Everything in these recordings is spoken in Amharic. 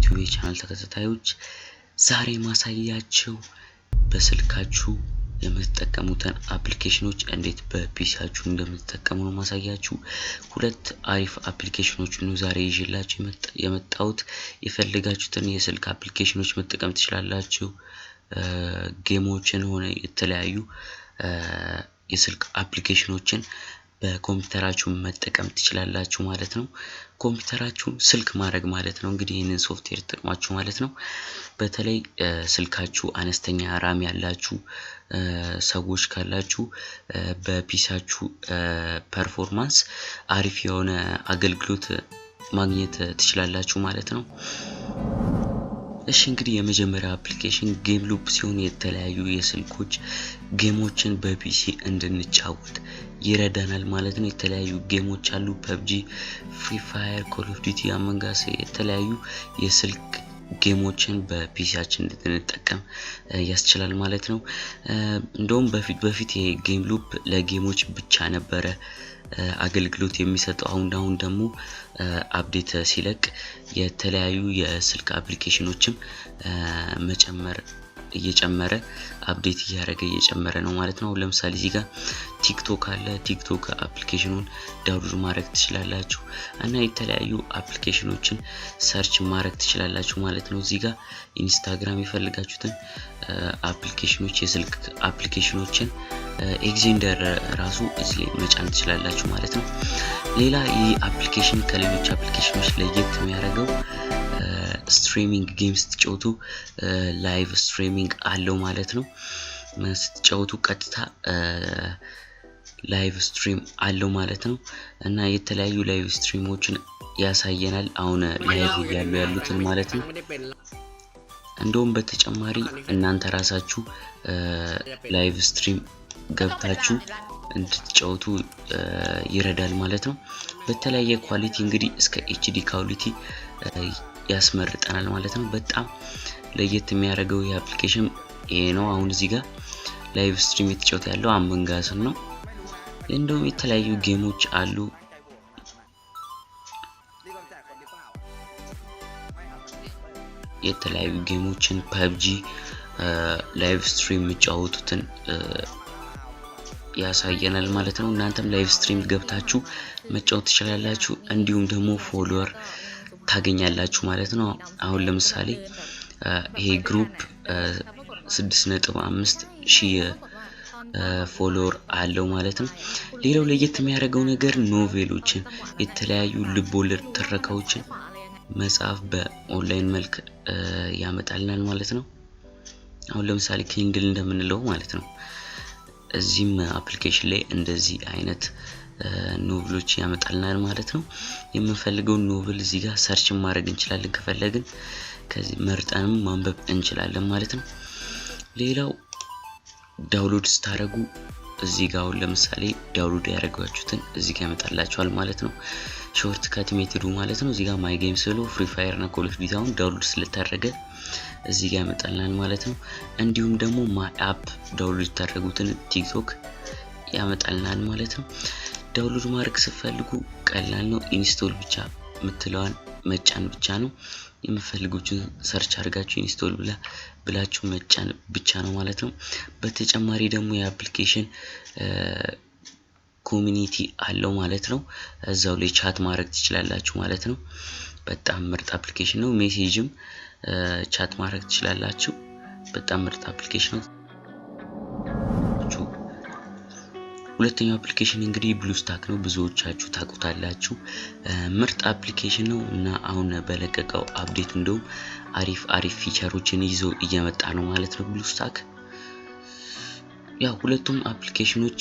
የዩቲዩብ ቻናል ተከታታዮች ዛሬ ማሳያችሁ በስልካችሁ የምትጠቀሙትን አፕሊኬሽኖች እንዴት በፒሲያችሁ እንደምትጠቀሙ ነው ማሳያችሁ። ሁለት አሪፍ አፕሊኬሽኖች ነው ዛሬ ይዤላችሁ የመጣሁት። የፈልጋችሁትን የስልክ አፕሊኬሽኖች መጠቀም ትችላላችሁ። ጌሞችን ሆነ የተለያዩ የስልክ አፕሊኬሽኖችን በኮምፒውተራችሁ መጠቀም ትችላላችሁ ማለት ነው። ኮምፒውተራችሁ ስልክ ማድረግ ማለት ነው እንግዲህ ይሄንን ሶፍትዌር ተጠቅማችሁ ማለት ነው። በተለይ ስልካችሁ አነስተኛ ራም ያላችሁ ሰዎች ካላችሁ በፒሲያችሁ ፐርፎርማንስ አሪፍ የሆነ አገልግሎት ማግኘት ትችላላችሁ ማለት ነው። እሺ እንግዲህ የመጀመሪያ አፕሊኬሽን gameloop ሲሆን የተለያዩ የስልኮች ጌሞችን በፒሲ እንድንጫወት ይረዳናል ማለት ነው። የተለያዩ ጌሞች አሉ PUBG፣ Free Fire፣ Call of Duty፣ Among Us የተለያዩ የስልክ ጌሞችን በፒሲያችን እንድንጠቀም ያስችላል ማለት ነው። እንደውም በፊት ይሄ gameloop ለጌሞች ብቻ ነበረ አገልግሎት የሚሰጠው። አሁን ደግሞ አፕዴት ሲለቅ የተለያዩ የስልክ አፕሊኬሽኖችም እየጨመረ አፕዴት እየጨመረ ነው ማለት ነው። ለምሳሌ እዚህ ጋር ቲክቶክ አለ። ቲክቶክ አፕሊኬሽኑን ዳውንሎድ ማድረግ ትችላላችሁ እና የተለያዩ አፕሊኬሽኖችን ሰርች ማድረግ ትችላላችሁ ማለት ነው። እዚህ ጋር ኢንስታግራም የፈልጋችሁትን አፕሊኬሽኖች የስልክ አፕሊኬሽኖችን ኤግዜንደር ራሱ እዚህ ላይ መጫን ትችላላችሁ ማለት ነው። ሌላ ይህ አፕሊኬሽን ከሌሎች አፕሊኬሽኖች ለየት የሚያደርገው ስትሪሚንግ ጌም ስትጫወቱ ላይቭ ስትሪሚንግ አለው ማለት ነው። ስትጫወቱ ቀጥታ ላይቭ ስትሪም አለው ማለት ነው እና የተለያዩ ላይቭ ስትሪሞችን ያሳየናል አሁን ላይቭ ያሉትን ማለት ነው። እንደውም በተጨማሪ እናንተ ራሳችሁ ላይቭ ስትሪም ገብታችሁ እንድትጫወቱ ይረዳል ማለት ነው። በተለያየ ኳሊቲ እንግዲህ እስከ HD ኳሊቲ ያስመርጠናል ማለት ነው። በጣም ለየት የሚያደርገው የአፕሊኬሽን ይሄ ነው። አሁን እዚህ ጋር ላይቭ ስትሪም የተጫወተ ያለው Among Us ነው። እንደውም የተለያዩ ጌሞች አሉ። የተለያዩ ጌሞችን PUBG ላይቭ ስትሪም የሚጫወቱትን ያሳየናል ማለት ነው። እናንተም ላይቭ ስትሪም ገብታችሁ መጫወት ትችላላችሁ። እንዲሁም ደግሞ ፎሎወር ታገኛላችሁ ማለት ነው። አሁን ለምሳሌ ይሄ ግሩፕ 6.5 ሺህ ፎሎወር አለው ማለት ነው። ሌላው ለየት የሚያደርገው ነገር ኖቬሎችን የተለያዩ ልቦለድ ትረካዎችን መጻፍ በኦንላይን መልክ ያመጣልናል ማለት ነው። አሁን ለምሳሌ ኪንድል እንደምንለው ማለት ነው። እዚህም አፕሊኬሽን ላይ እንደዚህ አይነት ኖቭሎች ያመጣልናል ማለት ነው። የምንፈልገው ኖቭል እዚህ ጋር ሰርች ማድረግ እንችላለን ከፈለግን ከዚህ መርጠንም ማንበብ እንችላለን ማለት ነው። ሌላው ዳውንሎድ ስታደርጉ እዚህ ጋር አሁን ለምሳሌ ዳውንሎድ ያደረጋችሁትን እዚህ ጋር ያመጣላችኋል ማለት ነው። ሾርት ካት ሜተዱ ማለት ነው። እዚህ ጋር ማይ ጌም ስሎ ፍሪ ፋየር እና ኮል ኦፍ ዲዩቲ አሁን ዳውንሎድ ስለታደረገ እዚህ ጋር ያመጣልናል ማለት ነው። እንዲሁም ደግሞ ማይ አፕ ዳውንሎድ ታደርጉትን ቲክቶክ ያመጣልናል ማለት ነው። ዳውንሎድ ማድረግ ስትፈልጉ ቀላል ነው። ኢንስቶል ብቻ የምትለዋን መጫን ብቻ ነው። የምትፈልጉትን ሰርች አድርጋችሁ ኢንስቶል ብላችሁ መጫን ብቻ ነው ማለት ነው። በተጨማሪ ደግሞ የአፕሊኬሽን ኮሚኒቲ አለው ማለት ነው። እዛው ላይ ቻት ማድረግ ትችላላችሁ ማለት ነው። በጣም ምርጥ አፕሊኬሽን ነው። ሜሴጅም ቻት ማድረግ ትችላላችሁ። በጣም ምርጥ አፕሊኬሽን ነው። ሁለተኛው አፕሊኬሽን እንግዲህ bluestack ነው። ብዙዎቻችሁ ታውቁታላችሁ። ምርጥ አፕሊኬሽን ነው እና አሁን በለቀቀው አፕዴት እንደውም አሪፍ ፊቸሮችን ይዞ እየመጣ ነው ማለት ነው bluestack። ያው ሁለቱም አፕሊኬሽኖች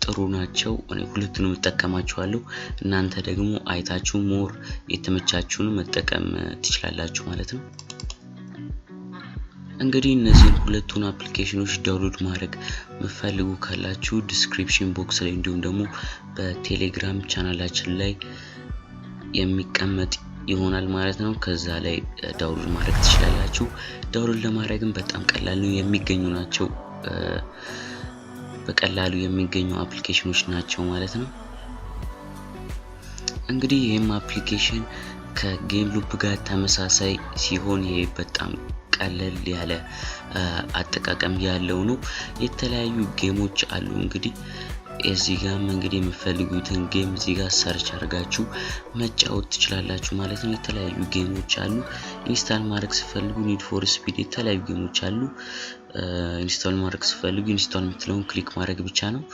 ጥሩ ናቸው። እኔ ሁለቱንም እጠቀማቸዋለሁ። እናንተ ደግሞ አይታችሁ ሞር የተመቻችሁን መጠቀም ትችላላችሁ ማለት ነው። እንግዲህ እነዚህን ሁለቱን አፕሊኬሽኖች ዳውንሎድ ማድረግ መፈልጉ ካላችሁ ዲስክሪፕሽን ቦክስ ላይ እንዲሁም ደግሞ በቴሌግራም ቻናላችን ላይ የሚቀመጥ ይሆናል ማለት ነው። ከዛ ላይ ዳውንሎድ ማድረግ ትችላላችሁ። ዳውንሎድ ለማድረግም በጣም ቀላል ነው። የሚገኙ ናቸው። በቀላሉ የሚገኙ አፕሊኬሽኖች ናቸው ማለት ነው። እንግዲህ ይሄም አፕሊኬሽን ከጌም ሉፕ ጋር ተመሳሳይ ሲሆን ይሄ በጣም ቀለል ያለ አጠቃቀም ያለው ነው። የተለያዩ ጌሞች አሉ እንግዲህ እዚህ ጋር እንግዲህ የምትፈልጉትን ጌም እዚህ ጋር ሰርች አድርጋችሁ መጫወት ትችላላችሁ ማለት ነው። የተለያዩ ጌሞች አሉ። ኢንስታል ማድረግ ሲፈልጉ ኒድ ፎር ስፒድ የተለያዩ ጌሞች አሉ። ኢንስታል ማድረግ ሲፈልጉ ኢንስታል የምትለውን ክሊክ ማድረግ ብቻ ነው።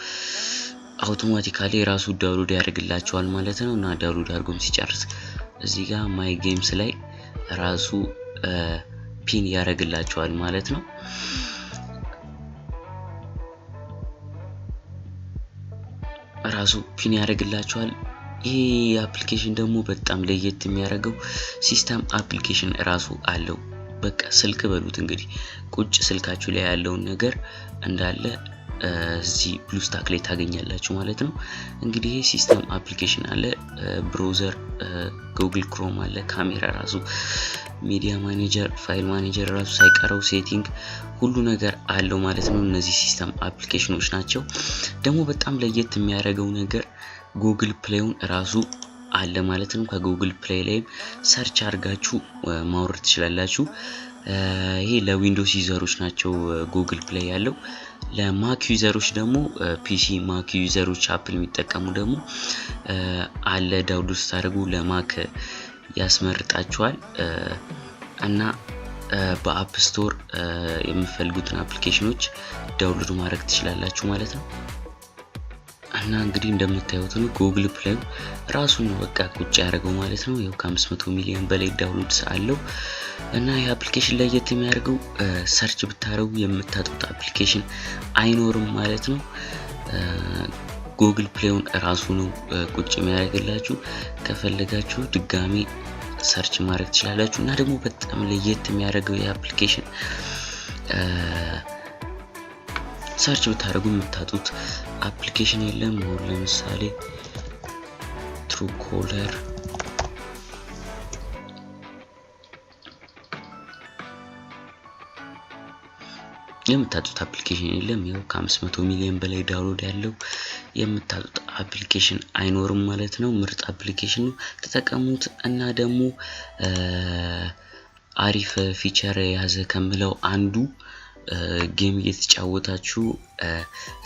አውቶማቲካሊ ራሱ ዳውንሎድ ያደርግላችኋል ማለት ነው። እና ዳውንሎድ አድርጎም ሲጨርስ እዚህ ጋር ማይ ጌምስ ላይ ራሱ ፒን ያደርግላችኋል ማለት ነው። ራሱ ፒን ያደርግላችኋል። ይሄ አፕሊኬሽን ደግሞ በጣም ለየት የሚያደርገው ሲስተም አፕሊኬሽን ራሱ አለው። በቃ ስልክ በሉት እንግዲህ ቁጭ ስልካችሁ ላይ ያለውን ነገር እንዳለ እዚህ bluestack ላይ ታገኛላችሁ ማለት ነው። እንግዲህ ይሄ ሲስተም አፕሊኬሽን አለ፣ ብራውዘር ጉግል ክሮም አለ፣ ካሜራ ራሱ፣ ሚዲያ ማኔጀር፣ ፋይል ማኔጀር ራሱ ሳይቀረው ሴቲንግ ሁሉ ነገር አለው ማለት ነው። እነዚህ ሲስተም አፕሊኬሽኖች ናቸው። ደግሞ በጣም ለየት የሚያደርገው ነገር ጉግል ፕሌይን ራሱ አለ ማለት ነው። ከጉግል ፕሌይ ላይ ሰርች አድርጋችሁ ማውረድ ትችላላችሁ። ይሄ ለዊንዶውስ ዩዘሮች ናቸው ጉግል ፕሌይ ያለው። ለማክ ዩዘሮች ደግሞ ፒሲ ማክ ዩዘሮች አፕል የሚጠቀሙ ደግሞ አለ ዳውንሎድ ስታደርጉ ለማክ ያስመርጣችኋል እና በአፕ ስቶር የምትፈልጉትን አፕሊኬሽኖች ዳውንሎድ ማድረግ ትችላላችሁ ማለት ነው። እና እንግዲህ እንደምታዩት ነው ጉግል ፕሌይ ራሱን በቃ ቁጭ ያደርገው ማለት ነው። ይሄው ከ500 ሚሊዮን በላይ ዳውንሎድስ አለው። እና ይሄ አፕሊኬሽን ላይ የሚያደርገው ሰርች ብታረጉ የምታጡት አፕሊኬሽን አይኖርም ማለት ነው። ጉግል ፕሌይን ራሱ ነው ቁጭ የሚያደርግላችሁ። ከፈለጋችሁ ድጋሚ ሰርች ማድረግ ትችላላችሁ። እና ደግሞ በጣም ለየት የሚያደርገው የአፕሊኬሽን ሰርች ብታደርጉ የምታጡት አፕሊኬሽን የለም። አሁን ለምሳሌ ትሩ ኮለር የምታጡት አፕሊኬሽን የለም። ይኸው ከ500 ሚሊዮን በላይ ዳውንሎድ ያለው የምታጡት አፕሊኬሽን አይኖርም ማለት ነው። ምርጥ አፕሊኬሽን ነው፣ ተጠቀሙት። እና ደግሞ አሪፍ ፊቸር የያዘ ከምለው አንዱ ጌም እየተጫወታችሁ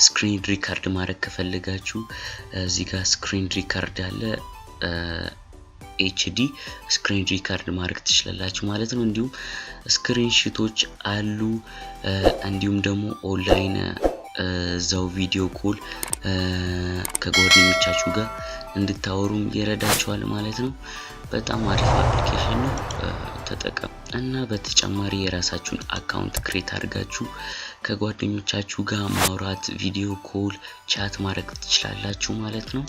ስክሪን ሪካርድ ማድረግ ከፈለጋችሁ እዚህ ጋር ስክሪን ሪካርድ አለ። ኤችዲ ስክሪን ሪካርድ ማድረግ ትችላላችሁ ማለት ነው። እንዲሁም ስክሪን ሺቶች አሉ። እንዲሁም ደግሞ ኦንላይን እዛው ቪዲዮ ኮል ከጓደኞቻችሁ ጋር እንድታወሩም ይረዳችኋል ማለት ነው። በጣም አሪፍ አፕሊኬሽን ነው፣ ተጠቀሙ። እና በተጨማሪ የራሳችሁን አካውንት ክሬት አድርጋችሁ ከጓደኞቻችሁ ጋር ማውራት፣ ቪዲዮ ኮል፣ ቻት ማድረግ ትችላላችሁ ማለት ነው።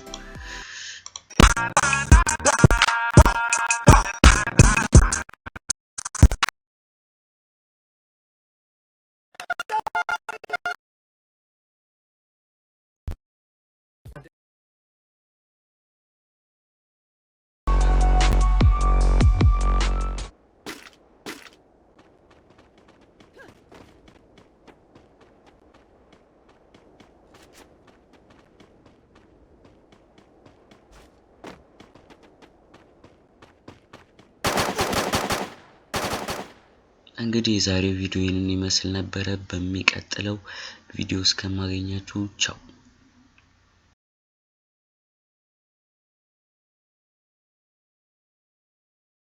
እንግዲህ የዛሬው ቪዲዮ ይህንን ይመስል ነበረ። በሚቀጥለው ቪዲዮ እስከማገኛችሁ ቻው።